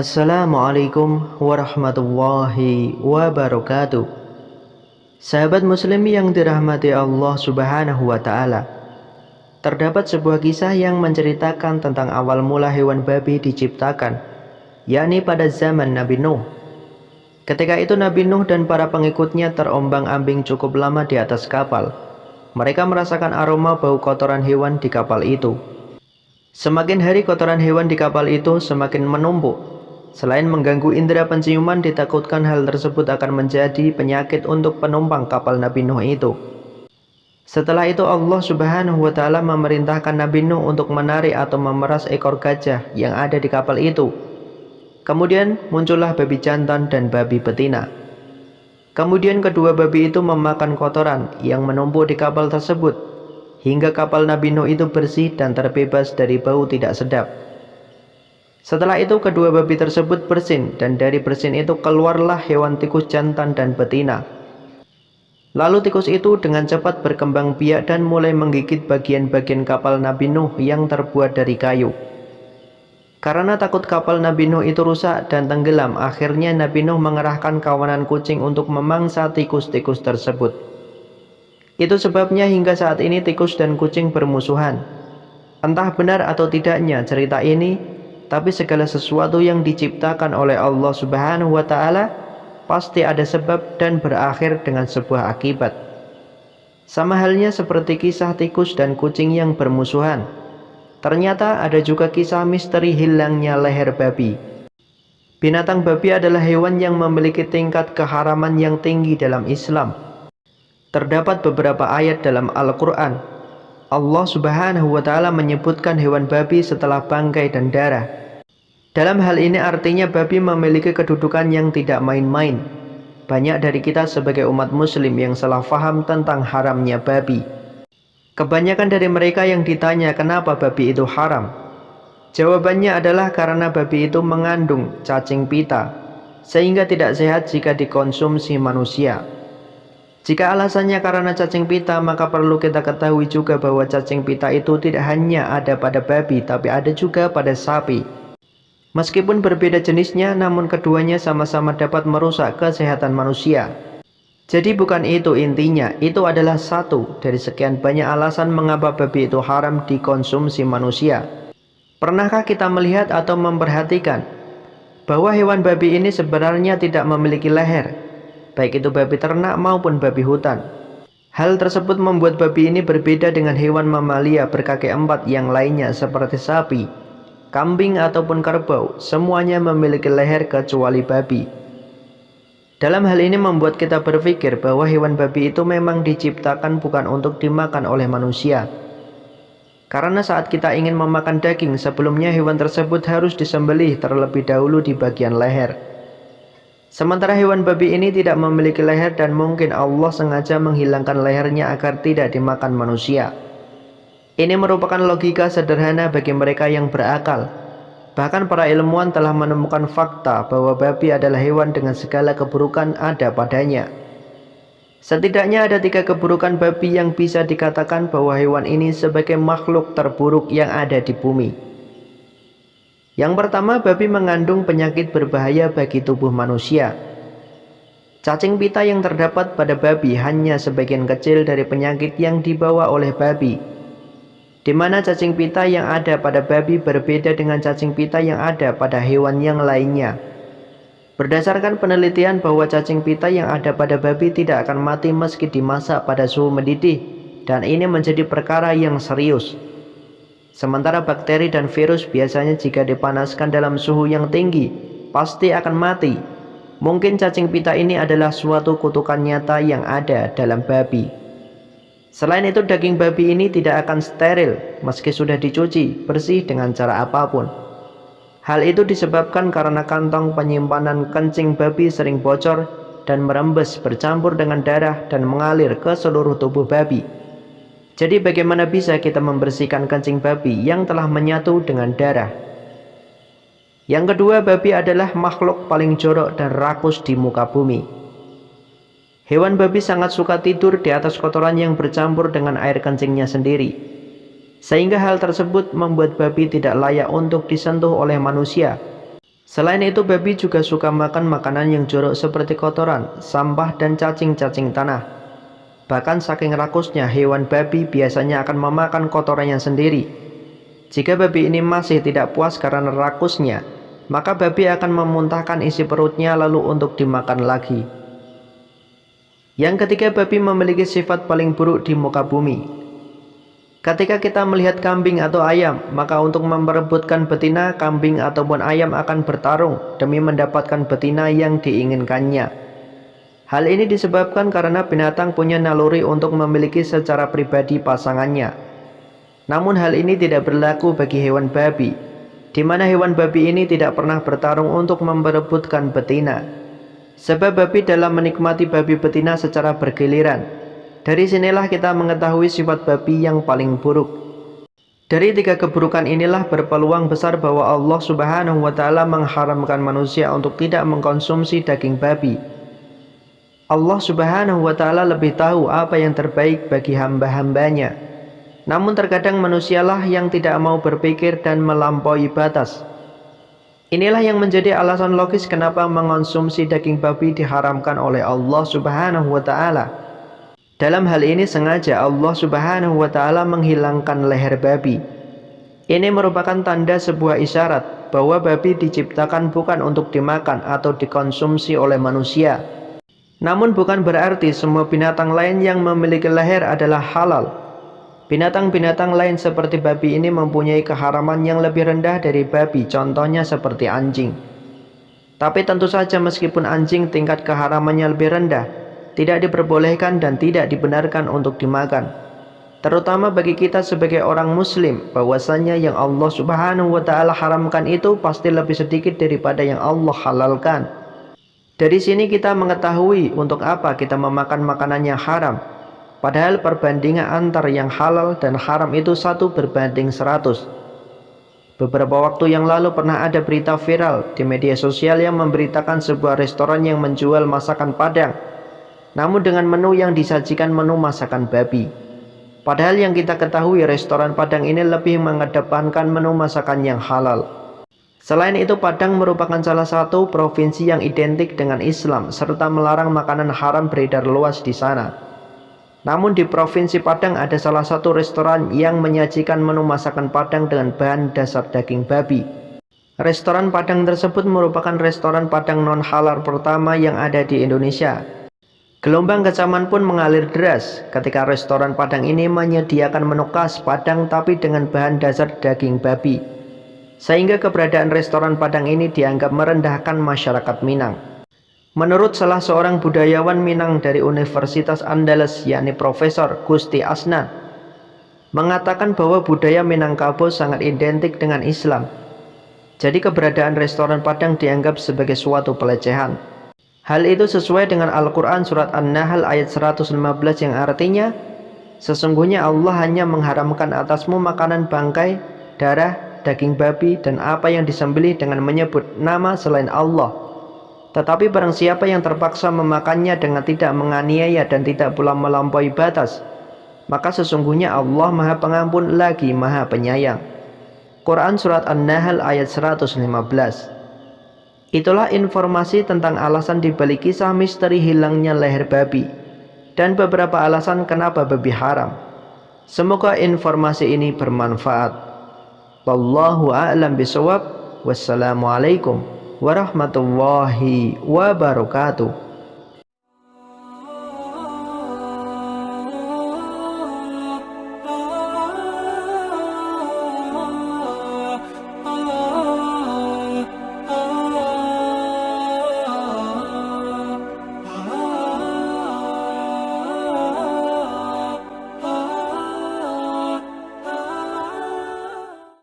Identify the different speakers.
Speaker 1: Assalamualaikum warahmatullahi wabarakatuh. Sahabat muslim yang dirahmati Allah subhanahu wa ta'ala, terdapat sebuah kisah yang menceritakan tentang awal mula hewan babi diciptakan, yakni pada zaman Nabi Nuh. Ketika itu Nabi Nuh dan para pengikutnya terombang-ambing cukup lama di atas kapal. Mereka merasakan aroma bau kotoran hewan di kapal itu. Semakin hari kotoran hewan di kapal itu semakin menumpuk. Selain mengganggu indera penciuman, ditakutkan hal tersebut akan menjadi penyakit untuk penumpang kapal Nabi Nuh itu. Setelah itu Allah subhanahu wa ta'ala memerintahkan Nabi Nuh untuk menarik atau memeras ekor gajah yang ada di kapal itu. Kemudian muncullah babi jantan dan babi betina. Kemudian kedua babi itu memakan kotoran yang menumpuk di kapal tersebut, hingga kapal Nabi Nuh itu bersih dan terbebas dari bau tidak sedap. Setelah itu kedua babi tersebut bersin, dan dari bersin itu keluarlah hewan tikus jantan dan betina. Lalu tikus itu dengan cepat berkembang biak dan mulai menggigit bagian-bagian kapal Nabi Nuh yang terbuat dari kayu. Karena takut kapal Nabi Nuh itu rusak dan tenggelam, akhirnya Nabi Nuh mengerahkan kawanan kucing untuk memangsa tikus-tikus tersebut. Itu sebabnya hingga saat ini tikus dan kucing bermusuhan. Entah benar atau tidaknya cerita ini, tapi segala sesuatu yang diciptakan oleh Allah subhanahu wa ta'ala pasti ada sebab dan berakhir dengan sebuah akibat. Sama halnya seperti kisah tikus dan kucing yang bermusuhan. Ternyata ada juga kisah misteri hilangnya leher babi. Binatang babi adalah hewan yang memiliki tingkat keharaman yang tinggi dalam Islam. Terdapat beberapa ayat dalam Al-Quran. Allah subhanahu wa ta'ala menyebutkan hewan babi setelah bangkai dan darah. Dalam hal ini artinya babi memiliki kedudukan yang tidak main-main. Banyak dari kita sebagai umat muslim yang salah faham tentang haramnya babi. Kebanyakan dari mereka yang ditanya kenapa babi itu haram, jawabannya adalah karena babi itu mengandung cacing pita, sehingga tidak sehat jika dikonsumsi manusia. Jika alasannya karena cacing pita, maka perlu kita ketahui juga bahwa cacing pita itu tidak hanya ada pada babi, tapi ada juga pada sapi. Meskipun berbeda jenisnya, namun keduanya sama-sama dapat merusak kesehatan manusia. Jadi bukan itu intinya, itu adalah satu dari sekian banyak alasan mengapa babi itu haram dikonsumsi manusia. Pernahkah kita melihat atau memperhatikan bahwa hewan babi ini sebenarnya tidak memiliki leher, baik itu babi ternak maupun babi hutan. Hal tersebut membuat babi ini berbeda dengan hewan mamalia berkaki empat yang lainnya seperti sapi, kambing ataupun kerbau. Semuanya memiliki leher kecuali babi. Dalam hal ini membuat kita berpikir bahwa hewan babi itu memang diciptakan bukan untuk dimakan oleh manusia. Karena saat kita ingin memakan daging, sebelumnya hewan tersebut harus disembelih terlebih dahulu di bagian leher. Sementara hewan babi ini tidak memiliki leher dan mungkin Allah sengaja menghilangkan lehernya agar tidak dimakan manusia. Ini merupakan logika sederhana bagi mereka yang berakal. Bahkan para ilmuwan telah menemukan fakta bahwa babi adalah hewan dengan segala keburukan ada padanya. Setidaknya ada 3 keburukan babi yang bisa dikatakan bahwa hewan ini sebagai makhluk terburuk yang ada di bumi. Yang pertama, babi mengandung penyakit berbahaya bagi tubuh manusia. Cacing pita yang terdapat pada babi hanya sebagian kecil dari penyakit yang dibawa oleh babi, di mana cacing pita yang ada pada babi berbeda dengan cacing pita yang ada pada hewan yang lainnya. Berdasarkan penelitian bahwa cacing pita yang ada pada babi tidak akan mati meski dimasak pada suhu mendidih, dan ini menjadi perkara yang serius. Sementara bakteri dan virus biasanya jika dipanaskan dalam suhu yang tinggi pasti akan mati. Mungkin cacing pita ini adalah suatu kutukan nyata yang ada dalam babi. Selain itu, daging babi ini tidak akan steril meski sudah dicuci bersih dengan cara apapun. Hal itu disebabkan karena kantong penyimpanan kencing babi sering bocor dan merembes bercampur dengan darah dan mengalir ke seluruh tubuh babi. Jadi bagaimana bisa kita membersihkan kencing babi yang telah menyatu dengan darah? Yang kedua, babi adalah makhluk paling jorok dan rakus di muka bumi. Hewan babi sangat suka tidur di atas kotoran yang bercampur dengan air kencingnya sendiri. Sehingga hal tersebut membuat babi tidak layak untuk disentuh oleh manusia. Selain itu, babi juga suka makan makanan yang jorok seperti kotoran, sampah, dan cacing-cacing tanah. Bahkan saking rakusnya, hewan babi biasanya akan memakan kotorannya sendiri. Jika babi ini masih tidak puas karena rakusnya, maka babi akan memuntahkan isi perutnya lalu untuk dimakan lagi. Yang ketiga, babi memiliki sifat paling buruk di muka bumi. Ketika kita melihat kambing atau ayam, maka untuk memperebutkan betina, kambing ataupun ayam akan bertarung demi mendapatkan betina yang diinginkannya. Hal ini disebabkan karena binatang punya naluri untuk memiliki secara pribadi pasangannya. Namun hal ini tidak berlaku bagi hewan babi, di mana hewan babi ini tidak pernah bertarung untuk memperebutkan betina. Sebab babi dalam menikmati babi betina secara bergiliran. Dari sinilah kita mengetahui sifat babi yang paling buruk. Dari tiga keburukan inilah berpeluang besar bahwa Allah Subhanahu wa Ta'ala mengharamkan manusia untuk tidak mengkonsumsi daging babi. Allah Subhanahu wa Ta'ala lebih tahu apa yang terbaik bagi hamba-hambanya. Namun terkadang manusialah yang tidak mau berpikir dan melampaui batas. Inilah yang menjadi alasan logis kenapa mengonsumsi daging babi diharamkan oleh Allah Subhanahu wa Ta'ala. Dalam hal ini sengaja Allah Subhanahu wa Ta'ala menghilangkan leher babi. Ini merupakan tanda sebuah isyarat bahwa babi diciptakan bukan untuk dimakan atau dikonsumsi oleh manusia. Namun bukan berarti semua binatang lain yang memiliki leher adalah halal. Binatang-binatang lain seperti babi ini mempunyai keharaman yang lebih rendah dari babi, contohnya seperti anjing. Tapi tentu saja meskipun anjing tingkat keharamannya lebih rendah, tidak diperbolehkan dan tidak dibenarkan untuk dimakan. Terutama bagi kita sebagai orang muslim, bahwasanya yang Allah Subhanahu wa Ta'ala haramkan itu pasti lebih sedikit daripada yang Allah halalkan. Dari sini kita mengetahui untuk apa kita memakan makanan yang haram. Padahal perbandingan antar yang halal dan haram itu 1:100. Beberapa waktu yang lalu pernah ada berita viral di media sosial yang memberitakan sebuah restoran yang menjual masakan Padang, namun dengan menu yang disajikan menu masakan babi. Padahal yang kita ketahui restoran Padang ini lebih mengedepankan menu masakan yang halal. Selain itu, Padang merupakan salah satu provinsi yang identik dengan Islam serta melarang makanan haram beredar luas di sana. Namun di provinsi Padang ada salah satu restoran yang menyajikan menu masakan Padang dengan bahan dasar daging babi. Restoran Padang tersebut merupakan restoran Padang non halal pertama yang ada di Indonesia. Gelombang kecaman pun mengalir deras ketika restoran Padang ini menyediakan menu khas Padang tapi dengan bahan dasar daging babi. Sehingga keberadaan restoran Padang ini dianggap merendahkan masyarakat Minang. Menurut salah seorang budayawan Minang dari Universitas Andalas, yakni Profesor Gusti Asnan, mengatakan bahwa budaya Minangkabau sangat identik dengan Islam. Jadi keberadaan restoran Padang dianggap sebagai suatu pelecehan. Hal itu sesuai dengan Al-Quran surat An-Nahl ayat 115 yang artinya, sesungguhnya Allah hanya mengharamkan atasmu makanan bangkai, darah, daging babi, dan apa yang disembelih dengan menyebut nama selain Allah. Tetapi barang siapa yang terpaksa memakannya dengan tidak menganiaya dan tidak pula melampaui batas, maka sesungguhnya Allah Maha Pengampun lagi Maha Penyayang. Quran surat An-Nahl ayat 115. Itulah informasi tentang alasan dibalik kisah misteri hilangnya leher babi dan beberapa alasan kenapa babi haram. Semoga informasi ini bermanfaat. Wallahu a'lam bishawab. Wassalamualaikum warahmatullahi wabarakatuh.